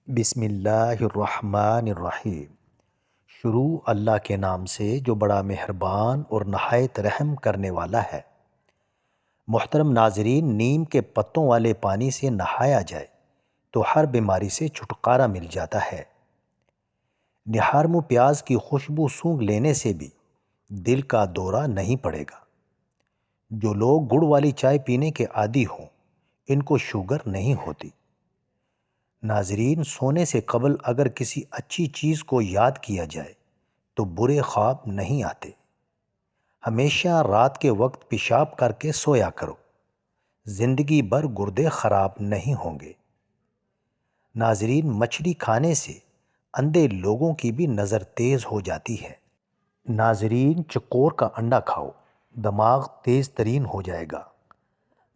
بسم اللہ الرحمن الرحیم۔ شروع اللہ کے نام سے جو بڑا مہربان اور نہایت رحم کرنے والا ہے۔ محترم ناظرین، نیم کے پتوں والے پانی سے نہایا جائے تو ہر بیماری سے چھٹکارا مل جاتا ہے۔ نہارمو پیاز کی خوشبو سونگھ لینے سے بھی دل کا دورہ نہیں پڑے گا۔ جو لوگ گڑ والی چائے پینے کے عادی ہوں ان کو شوگر نہیں ہوتی۔ ناظرین، سونے سے قبل اگر کسی اچھی چیز کو یاد کیا جائے تو برے خواب نہیں آتے۔ ہمیشہ رات کے وقت پیشاب کر کے سویا کرو، زندگی بھر گردے خراب نہیں ہوں گے۔ ناظرین، مچھلی کھانے سے اندھے لوگوں کی بھی نظر تیز ہو جاتی ہے۔ ناظرین، چکور کا انڈا کھاؤ، دماغ تیز ترین ہو جائے گا۔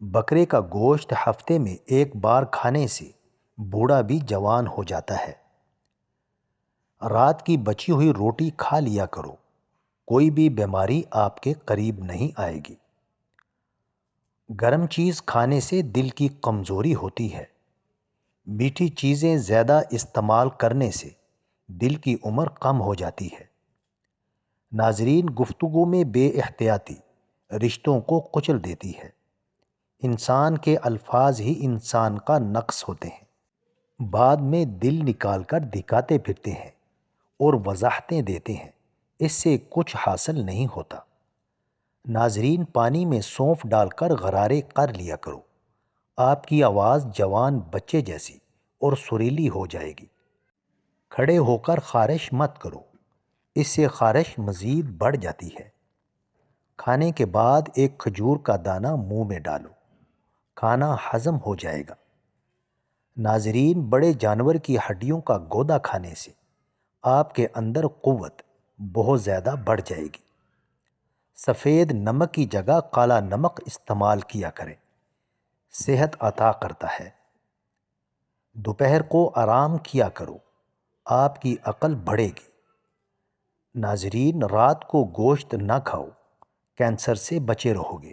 بکرے کا گوشت ہفتے میں ایک بار کھانے سے بوڑھا بھی جوان ہو جاتا ہے۔ رات کی بچی ہوئی روٹی کھا لیا کرو، کوئی بھی بیماری آپ کے قریب نہیں آئے گی۔ گرم چیز کھانے سے دل کی کمزوری ہوتی ہے۔ میٹھی چیزیں زیادہ استعمال کرنے سے دل کی عمر کم ہو جاتی ہے۔ ناظرین، گفتگو میں بے احتیاطی رشتوں کو کچل دیتی ہے۔ انسان کے الفاظ ہی انسان کا نقص ہوتے ہیں۔ بعد میں دل نکال کر دکھاتے پھرتے ہیں اور وضاحتیں دیتے ہیں، اس سے کچھ حاصل نہیں ہوتا۔ ناظرین، پانی میں سونف ڈال کر غرارے کر لیا کرو، آپ کی آواز جوان بچے جیسی اور سریلی ہو جائے گی۔ کھڑے ہو کر خارش مت کرو، اس سے خارش مزید بڑھ جاتی ہے۔ کھانے کے بعد ایک کھجور کا دانہ منہ میں ڈالو، کھانا ہضم ہو جائے گا۔ ناظرین، بڑے جانور کی ہڈیوں کا گودا کھانے سے آپ کے اندر قوت بہت زیادہ بڑھ جائے گی۔ سفید نمک کی جگہ کالا نمک استعمال کیا کریں، صحت عطا کرتا ہے۔ دوپہر کو آرام کیا کرو، آپ کی عقل بڑھے گی۔ ناظرین، رات کو گوشت نہ کھاؤ، کینسر سے بچے رہو گے۔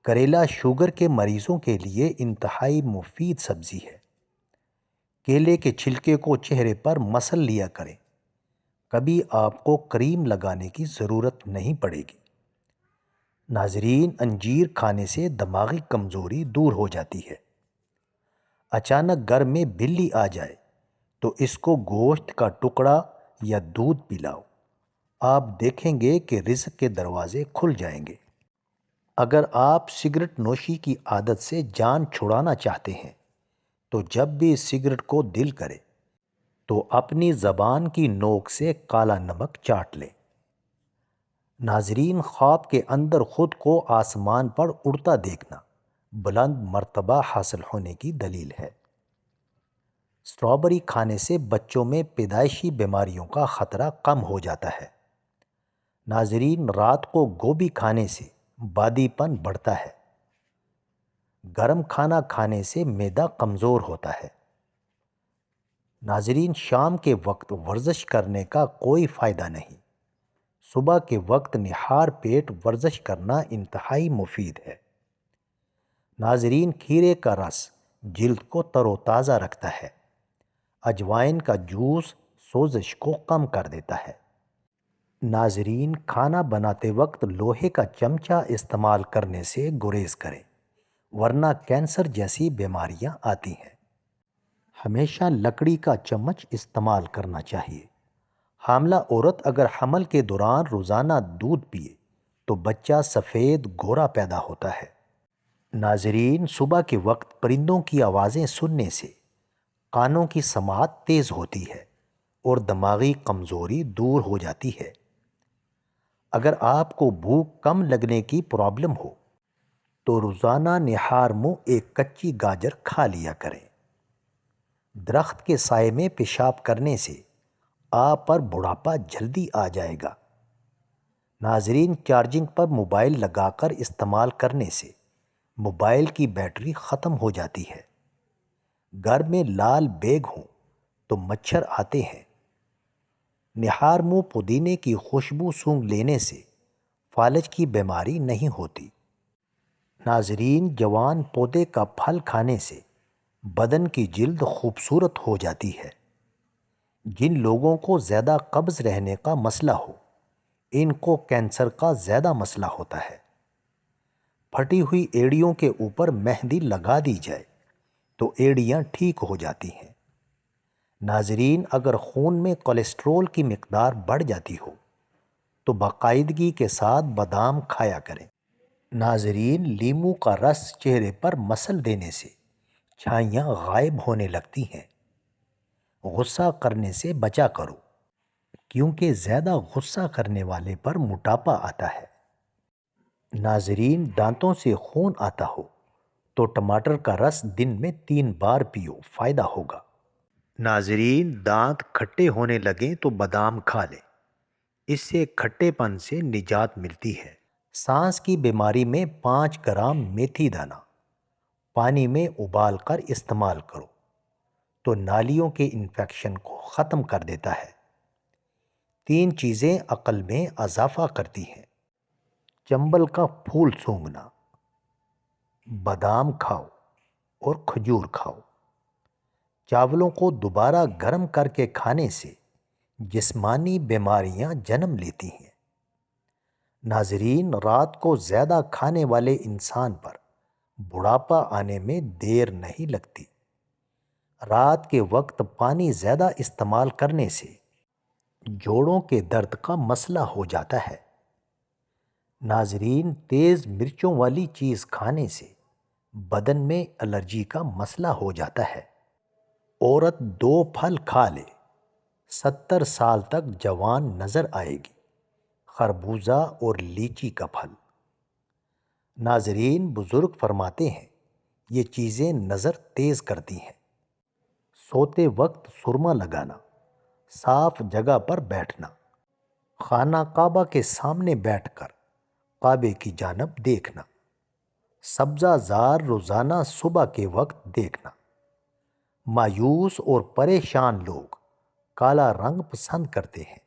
کریلا شوگر کے مریضوں کے لیے انتہائی مفید سبزی ہے۔ کیلے کے چھلکے کو چہرے پر مسل لیا کریں، کبھی آپ کو کریم لگانے کی ضرورت نہیں پڑے گی۔ ناظرین، انجیر کھانے سے دماغی کمزوری دور ہو جاتی ہے۔ اچانک گھر میں بلی آ جائے تو اس کو گوشت کا ٹکڑا یا دودھ پلاؤ، آپ دیکھیں گے کہ رزق کے دروازے کھل جائیں گے۔ اگر آپ سگریٹ نوشی کی عادت سے جان چھڑانا چاہتے ہیں تو جب بھی سگریٹ کو دل کرے تو اپنی زبان کی نوک سے کالا نمک چاٹ لیں۔ ناظرین، خواب کے اندر خود کو آسمان پر اڑتا دیکھنا بلند مرتبہ حاصل ہونے کی دلیل ہے۔ اسٹرابری کھانے سے بچوں میں پیدائشی بیماریوں کا خطرہ کم ہو جاتا ہے۔ ناظرین، رات کو گوبھی کھانے سے بادی پن بڑھتا ہے۔ گرم کھانا کھانے سے معدہ کمزور ہوتا ہے۔ ناظرین، شام کے وقت ورزش کرنے کا کوئی فائدہ نہیں، صبح کے وقت نہار پیٹ ورزش کرنا انتہائی مفید ہے۔ ناظرین، کھیرے کا رس جلد کو تر و تازہ رکھتا ہے۔ اجوائن کا جوس سوزش کو کم کر دیتا ہے۔ ناظرین، کھانا بناتے وقت لوہے کا چمچہ استعمال کرنے سے گریز کریں، ورنہ کینسر جیسی بیماریاں آتی ہیں۔ ہمیشہ لکڑی کا چمچ استعمال کرنا چاہیے۔ حاملہ عورت اگر حمل کے دوران روزانہ دودھ پیے تو بچہ سفید گورا پیدا ہوتا ہے۔ ناظرین، صبح کے وقت پرندوں کی آوازیں سننے سے کانوں کی سماعت تیز ہوتی ہے اور دماغی کمزوری دور ہو جاتی ہے۔ اگر آپ کو بھوک کم لگنے کی پرابلم ہو تو روزانہ نہار منہ ایک کچی گاجر کھا لیا کریں۔ درخت کے سائے میں پیشاب کرنے سے آپ پر بڑھاپا جلدی آ جائے گا۔ ناظرین، چارجنگ پر موبائل لگا کر استعمال کرنے سے موبائل کی بیٹری ختم ہو جاتی ہے۔ گھر میں لال بیگ ہوں تو مچھر آتے ہیں۔ نہار منہ پودینے کی خوشبو سونگھ لینے سے فالج کی بیماری نہیں ہوتی۔ ناظرین، جوان پودے کا پھل کھانے سے بدن کی جلد خوبصورت ہو جاتی ہے۔ جن لوگوں کو زیادہ قبض رہنے کا مسئلہ ہو، ان کو کینسر کا زیادہ مسئلہ ہوتا ہے۔ پھٹی ہوئی ایڑیوں کے اوپر مہندی لگا دی جائے تو ایڑیاں ٹھیک ہو جاتی ہیں۔ ناظرین، اگر خون میں کولیسٹرول کی مقدار بڑھ جاتی ہو تو باقاعدگی کے ساتھ بادام کھایا کریں۔ ناظرین، لیموں کا رس چہرے پر مسل دینے سے چھائیاں غائب ہونے لگتی ہیں۔ غصہ کرنے سے بچا کرو، کیونکہ زیادہ غصہ کرنے والے پر موٹاپا آتا ہے۔ ناظرین، دانتوں سے خون آتا ہو تو ٹماٹر کا رس دن میں 3 بار پیو، فائدہ ہوگا۔ ناظرین، دانت کھٹے ہونے لگیں تو بادام کھا لیں، اس سے کھٹے پن سے نجات ملتی ہے۔ سانس کی بیماری میں 5 گرام میتھی دانہ پانی میں ابال کر استعمال کرو تو نالیوں کے انفیکشن کو ختم کر دیتا ہے۔ 3 چیزیں عقل میں اضافہ کرتی ہیں: چنبل کا پھول سونگھنا، بادام کھاؤ اور کھجور کھاؤ۔ چاولوں کو دوبارہ گرم کر کے کھانے سے جسمانی بیماریاں جنم لیتی ہیں۔ ناظرین، رات کو زیادہ کھانے والے انسان پر بڑھاپا آنے میں دیر نہیں لگتی۔ رات کے وقت پانی زیادہ استعمال کرنے سے جوڑوں کے درد کا مسئلہ ہو جاتا ہے۔ ناظرین، تیز مرچوں والی چیز کھانے سے بدن میں الرجی کا مسئلہ ہو جاتا ہے۔ عورت 2 پھل کھا لے 70 سال تک جوان نظر آئے گی: خربوزہ اور لیچی کا پھل۔ ناظرین، بزرگ فرماتے ہیں یہ چیزیں نظر تیز کرتی ہیں۔ سوتے وقت سرما لگانا، صاف جگہ پر بیٹھنا، خانہ کعبہ کے سامنے بیٹھ کر کعبے کی جانب دیکھنا، سبزہ زار روزانہ صبح کے وقت دیکھنا۔ مایوس اور پریشان لوگ کالا رنگ پسند کرتے ہیں۔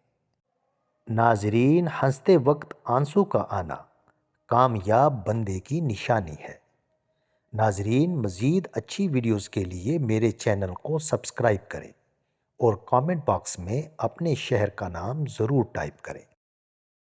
ناظرین، ہنستے وقت آنسو کا آنا کامیاب بندے کی نشانی ہے۔ ناظرین، مزید اچھی ویڈیوز کے لیے میرے چینل کو سبسکرائب کریں اور کامنٹ باکس میں اپنے شہر کا نام ضرور ٹائپ کریں۔